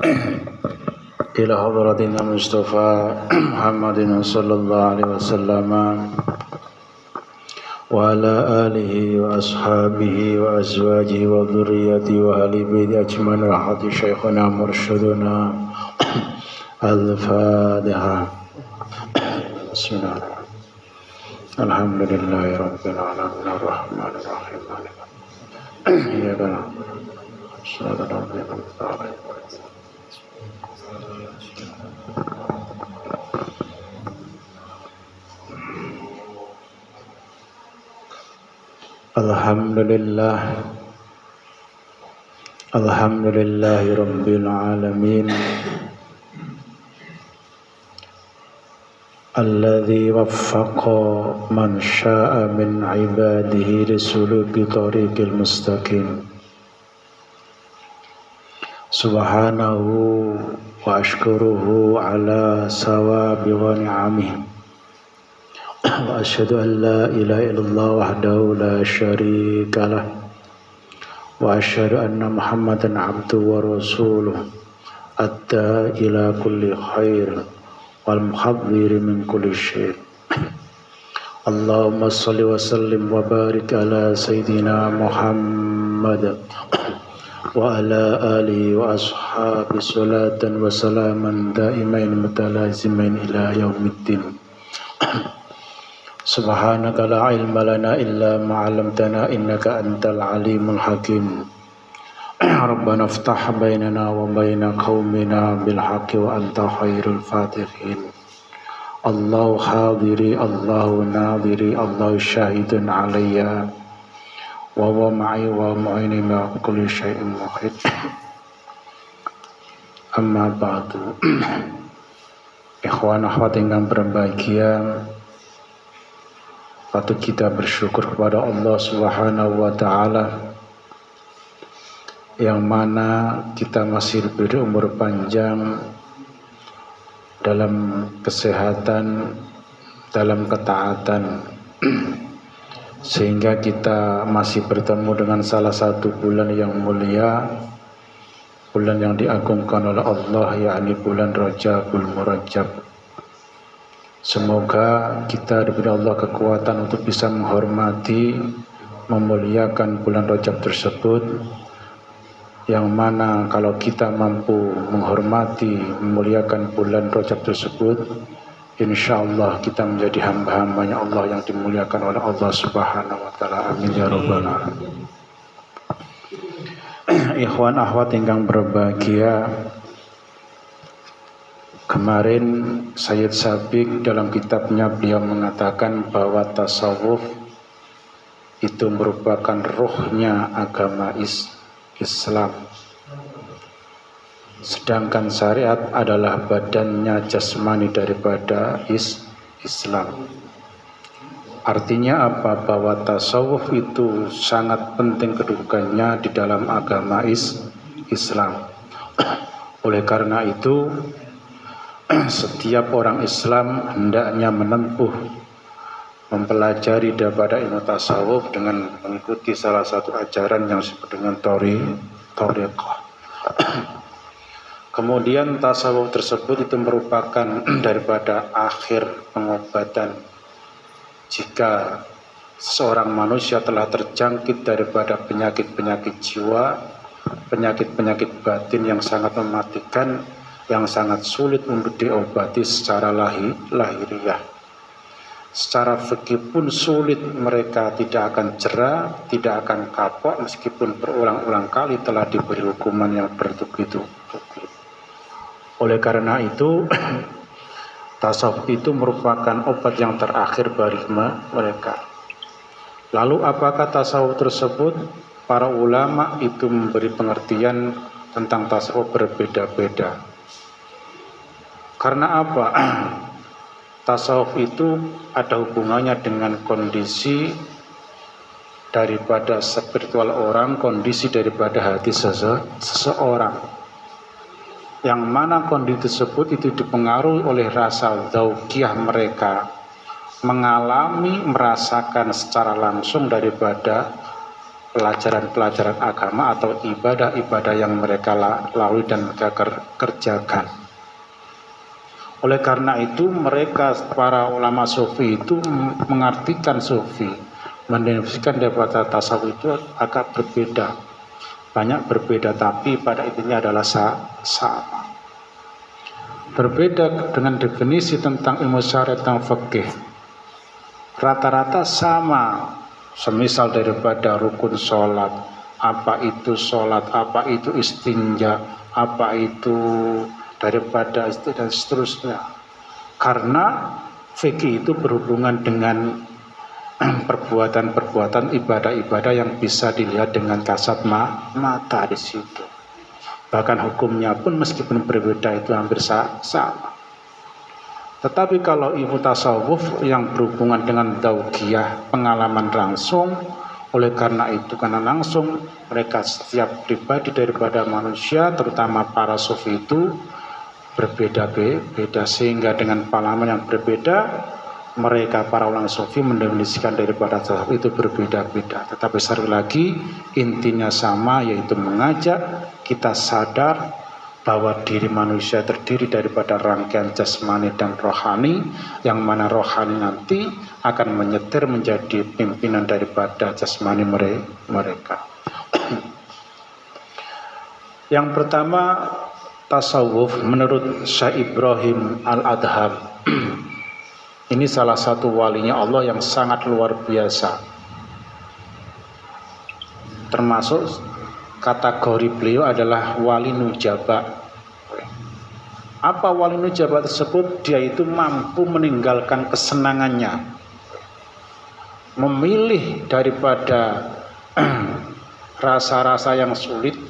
إلى حضرتنا المصطفى محمد صلى الله عليه وسلم وعلى آله وأصحابه وأزواجه وذريته وأهل بيته أجمعين وحد شيخنا مرشدنا الفاتحة. بسم الله الحمد لله رب العالمين الرحمن الرحيم مالك إياك نعبد صراط الذين أنعمت عليهم Alhamdulillahi Rabbil Alamin Alladhi waffaqa man sya'a min ibadihi lisuluki tariqil mustaqim. Subhanahu wa ashkuruhu ala sawabi wa ni'amih. Wa asyhadu an la ilaha illallah wahdahu la syarika lah. Wa asyhadu anna Muhammadan abduhu wa rasuluh adda ila kulli khair wal muhadzir min kulli syai. Allahumma shalli wa sallim wa barik ala sayyidina Muhammad wa ala alihi wa ashabi salatan wa salaman daimain mutalazimain ila yaumiddin. Subhanaka la ilma lana illa ma 'allamtana innaka antal alimul hakim. Rabbana iftah bainana wa baina qaumina bil haqqi wa anta khairul fatihin. Allahu hadiri, Allahu nadiri, Allahu syahidun alayya wa huwa ma'i wa mu'ini ma kulli syai'in muhit. Amma ba'du. Ikhwan akhwat yang berbahagia, patut kita bersyukur kepada Allah Subhanahu wa taala yang mana kita masih diberi umur panjang dalam kesehatan, dalam ketaatan, sehingga kita masih bertemu dengan salah satu bulan yang mulia, bulan yang diagungkan oleh Allah, yakni bulan Rajabul Murajab. Semoga kita diberi Allah kekuatan untuk bisa menghormati, memuliakan bulan Rajab tersebut, yang mana kalau kita mampu menghormati, memuliakan bulan Rajab tersebut, insya Allah kita menjadi hamba-hambanya Allah yang dimuliakan oleh Allah Subhanahu wa taala. Amin ya rabbal alamin. Ikhwan akhwat yang berbahagia, kemarin Sayyid Sabiq dalam kitabnya beliau mengatakan bahwa tasawuf itu merupakan ruhnya agama Islam, sedangkan syariat adalah badannya jasmani daripada Islam. Artinya apa? Bahwa tasawuf itu sangat penting kedudukannya di dalam agama Islam. Oleh karena itu, setiap orang Islam hendaknya menempuh, mempelajari daripada ilmu tasawuf dengan mengikuti salah satu ajaran yang disebut dengan thariqah. Kemudian tasawuf tersebut itu merupakan daripada akhir pengobatan jika seorang manusia telah terjangkit daripada penyakit-penyakit jiwa, penyakit-penyakit batin yang sangat mematikan, yang sangat sulit untuk diobati secara lahiriah. Secara fikih pun sulit, mereka tidak akan jera, tidak akan kapok meskipun berulang-ulang kali telah diberi hukuman yang bertubi-tubi. Oleh karena itu, tasawuf itu merupakan obat yang terakhir bagi mereka. Lalu apakah tasawuf tersebut? Para ulama itu memberi pengertian tentang tasawuf berbeda-beda. Karena apa? Tasawuf itu ada hubungannya dengan kondisi daripada spiritual orang, kondisi daripada hati seseorang. Yang mana kondisi tersebut itu dipengaruhi oleh rasa dzauqiyah mereka, mengalami, merasakan secara langsung daripada pelajaran-pelajaran agama atau ibadah-ibadah yang mereka lalui dan mereka kerjakan. Oleh karena itu mereka para ulama sufi itu mengartikan sufi, mendefinisikan daripada tasawuf itu agak berbeda, banyak berbeda, tapi pada intinya adalah sama. Berbeda dengan definisi tentang ilmu syariat dan fikih, rata-rata sama. Semisal daripada rukun sholat, apa itu sholat, apa itu istinja, apa itu daripada itu dan seterusnya. Karena fikih itu berhubungan dengan perbuatan-perbuatan ibadah-ibadah yang bisa dilihat dengan kasat mata di situ. Bahkan hukumnya pun meskipun berbeda itu hampir sama. Tetapi kalau ilmu tasawuf yang berhubungan dengan daugiyah, pengalaman langsung, oleh karena itu karena langsung mereka setiap pribadi daripada manusia, terutama para sufi itu berbeda-beda, sehingga dengan pengalaman yang berbeda mereka para ulama sufi mendefinisikan daripada tasawuf itu berbeda-beda. Tetapi sekali lagi intinya sama, yaitu mengajak kita sadar bahwa diri manusia terdiri daripada rangkaian jasmani dan rohani, yang mana rohani nanti akan menyetir menjadi pimpinan daripada jasmani mereka. Yang pertama, tasawuf menurut Syekh Ibrahim Al-Adham. Ini salah satu walinya Allah yang sangat luar biasa. Termasuk kategori beliau adalah wali nujaba. Apa wali nujaba tersebut? Dia itu mampu meninggalkan kesenangannya, memilih daripada rasa-rasa yang sulit,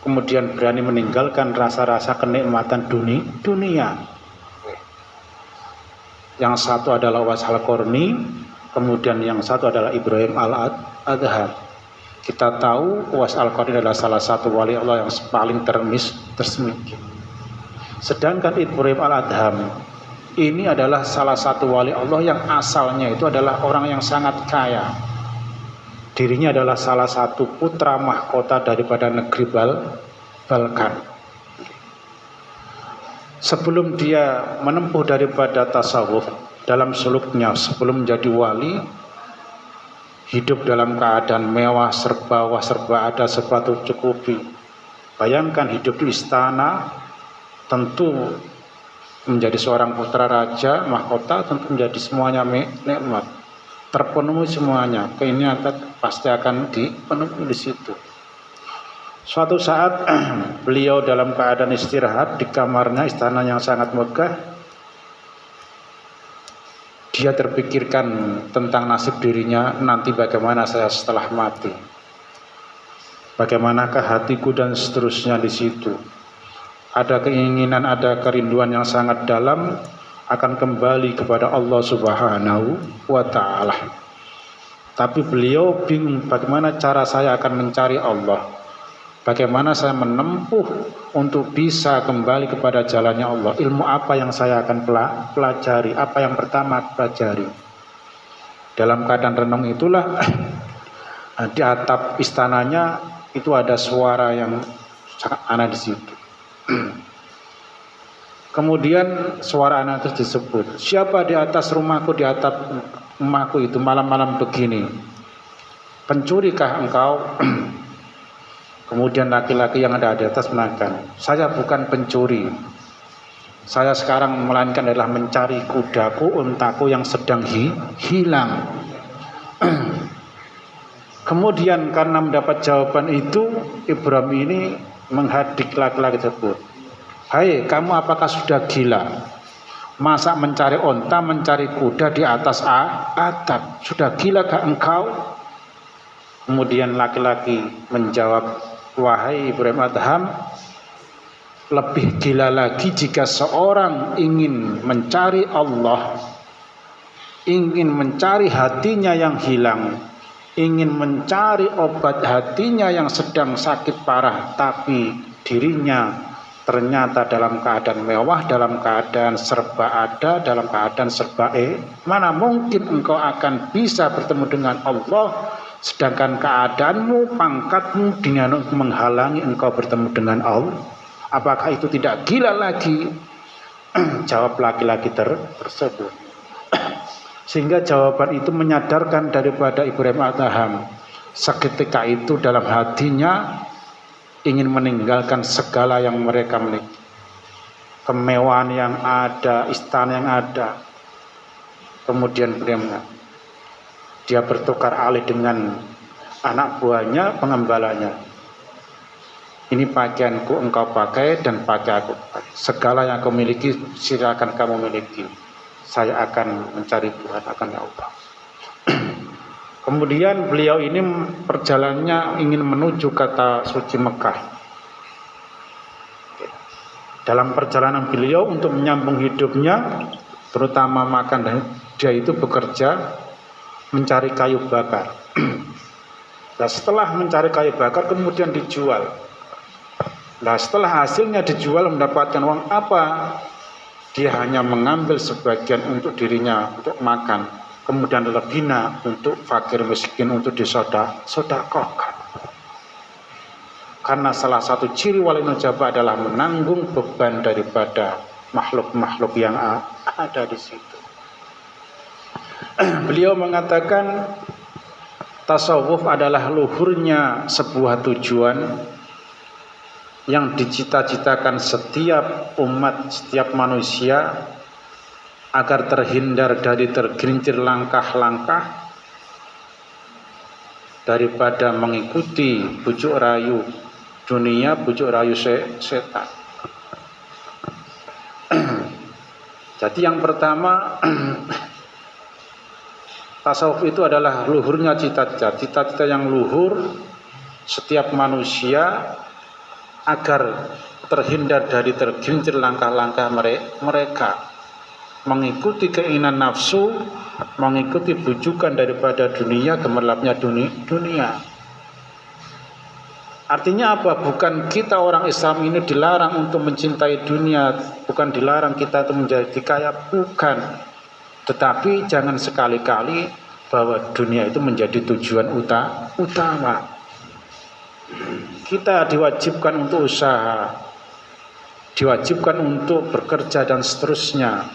kemudian berani meninggalkan rasa-rasa kenikmatan dunia. Yang satu adalah Uwais Al-Qarni, kemudian yang satu adalah Ibrahim Al-Adham. Kita tahu Uwais Al-Qarni adalah salah satu wali Allah yang paling tersemikir. Sedangkan Ibrahim Al-Adham ini adalah salah satu wali Allah yang asalnya itu adalah orang yang sangat kaya. Dirinya adalah salah satu putra mahkota daripada negeri Balkan. Sebelum dia menempuh daripada tasawuf dalam suluknya, sebelum menjadi wali, hidup dalam keadaan mewah, serba ada, sepatu cukupi. Bayangkan hidup di istana, tentu menjadi seorang putra raja, mahkota, tentu menjadi semuanya nikmat, terpenuhi semuanya. Keinginan pasti akan dipenuhi di situ. Suatu saat beliau dalam keadaan istirahat di kamarnya, istana yang sangat megah. Dia terpikirkan tentang nasib dirinya nanti, bagaimana saya setelah mati, bagaimanakah hatiku dan seterusnya di situ. Ada keinginan, ada kerinduan yang sangat dalam akan kembali kepada Allah Subhanahu wa Ta'ala. Tapi beliau bingung bagaimana cara saya akan mencari Allah, bagaimana saya menempuh untuk bisa kembali kepada jalannya Allah. Ilmu apa yang saya akan pelajari, apa yang pertama pelajari. Dalam keadaan renung itulah di atap istananya itu ada suara yang sangat aneh di situ. Kemudian suara anak itu disebut, siapa di atas rumahku, di atap rumahku itu malam-malam begini? Pencurikah engkau? Kemudian laki-laki yang ada di atas mengatakan, saya bukan pencuri, saya sekarang melainkan adalah mencari kudaku, untaku yang sedang hilang. Kemudian karena mendapat jawaban itu, Ibrahim ini menghadik laki-laki tersebut. Hai, kamu apakah sudah gila? Masa mencari onta, mencari kuda di atas atap? Sudah gila gak engkau? Kemudian laki-laki menjawab, wahai Ibrahim Adham, lebih gila lagi jika seorang ingin mencari Allah, ingin mencari hatinya yang hilang, ingin mencari obat hatinya yang sedang sakit parah, tapi dirinya ternyata dalam keadaan mewah, dalam keadaan serba ada, dalam keadaan serba mana mungkin engkau akan bisa bertemu dengan Allah sedangkan keadaanmu, pangkatmu dengan menghalangi engkau bertemu dengan Allah, apakah itu tidak gila lagi? Jawab laki-laki tersebut. Sehingga jawaban itu menyadarkan daripada Ibrahim Adham. Seketika itu dalam hatinya ingin meninggalkan segala yang mereka miliki, kemewahan yang ada, istana yang ada. Kemudian dia bertukar alih dengan anak buahnya, pengembalanya. Ini pakaianku engkau pakai dan pakai aku. Segala yang kau miliki silakan kamu miliki. Saya akan mencari Tuhan, akan Allah. Kemudian beliau ini perjalanannya ingin menuju kota suci Mekah. Dalam perjalanan beliau untuk menyambung hidupnya, terutama makan, dan dia itu bekerja mencari kayu bakar. Nah, setelah mencari kayu bakar kemudian dijual. Nah, setelah hasilnya dijual mendapatkan uang apa? Dia hanya mengambil sebagian untuk dirinya untuk makan, kemudian lebihnya untuk fakir miskin untuk disodakohkan. Karena salah satu ciri wali nujaba adalah menanggung beban daripada makhluk-makhluk yang ada di situ. Beliau mengatakan tasawuf adalah luhurnya sebuah tujuan yang dicita-citakan setiap umat, setiap manusia agar terhindar dari tergelincir langkah-langkah daripada mengikuti bujuk rayu dunia, bujuk rayu setan. Jadi yang pertama, tasawuf itu adalah luhurnya cita-cita yang luhur setiap manusia agar terhindar dari tergelincir langkah-langkah mereka, mengikuti keinginan nafsu, mengikuti bujukan daripada dunia, gemerlapnya dunia. Artinya apa? Bukan kita orang Islam ini dilarang untuk mencintai dunia, bukan dilarang kita untuk menjadi kaya, bukan. Tetapi jangan sekali-kali bahwa dunia itu menjadi tujuan utama. Kita diwajibkan untuk usaha, diwajibkan untuk bekerja dan seterusnya,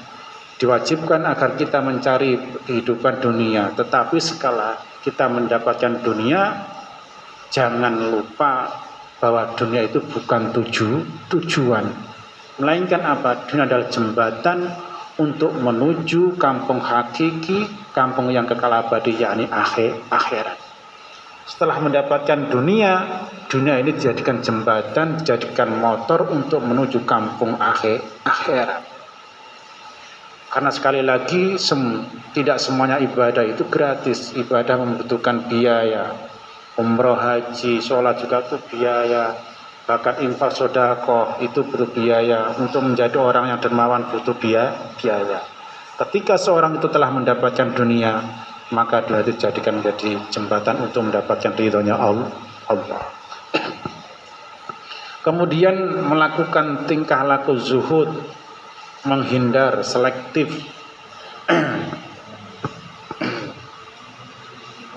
diwajibkan agar kita mencari kehidupan dunia. Tetapi sekala kita mendapatkan dunia, jangan lupa bahwa dunia itu bukan tujuan, melainkan apa? Dunia adalah jembatan untuk menuju kampung hakiki, kampung yang kekal abadi, yakni akhirat. Setelah mendapatkan dunia ini dijadikan jembatan, dijadikan motor untuk menuju kampung akhirat. Karena sekali lagi tidak semuanya ibadah itu gratis. Ibadah membutuhkan biaya. Umroh, haji, sholat juga itu biaya. Bahkan infak sedekah itu butuh biaya. Untuk menjadi orang yang dermawan butuh biaya. Ketika seorang itu telah mendapatkan dunia, maka dunia itu dijadikan menjadi jembatan untuk mendapatkan ridhonya Allah. Kemudian melakukan tingkah laku zuhud, menghindar, selektif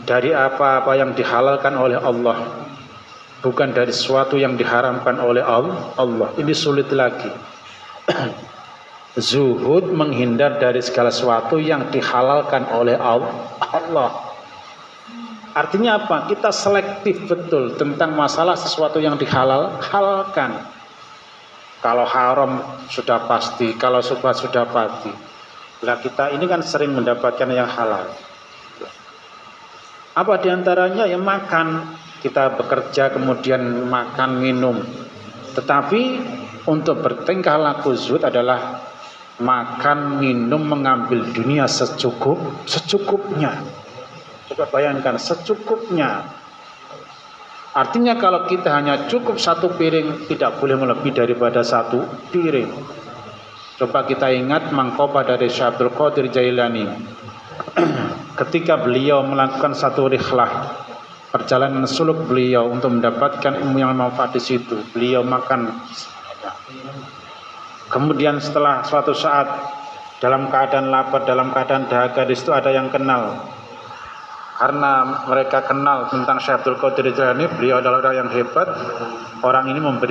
dari apa-apa yang dihalalkan oleh Allah, bukan dari sesuatu yang diharamkan oleh Allah. Ini sulit lagi. Zuhud menghindar dari segala sesuatu yang dihalalkan oleh Allah. Artinya apa? Kita selektif betul tentang masalah sesuatu yang dihalalkan. Kalau haram sudah pasti, kalau subhat sudah pasti. Nah, kita ini kan sering mendapatkan yang halal. Apa diantaranya? Ya makan. Kita bekerja kemudian makan, minum. Tetapi untuk bertingkah laku zuhud adalah makan, minum, mengambil dunia secukupnya. Coba bayangkan, secukupnya. Artinya kalau kita hanya cukup satu piring, tidak boleh melebihi daripada satu piring. Coba kita ingat mangkoba dari Syekh Abdul Qadir Jailani. Ketika beliau melakukan satu rihlah, perjalanan suluk beliau untuk mendapatkan ilmu yang manfaat di situ, beliau makan. Kemudian setelah suatu saat dalam keadaan lapar, dalam keadaan dahaga, di situ ada yang kenal. karena mereka kenal tentang Syekh Abdul Qadir Jailani, beliau adalah orang yang hebat. Orang ini memberi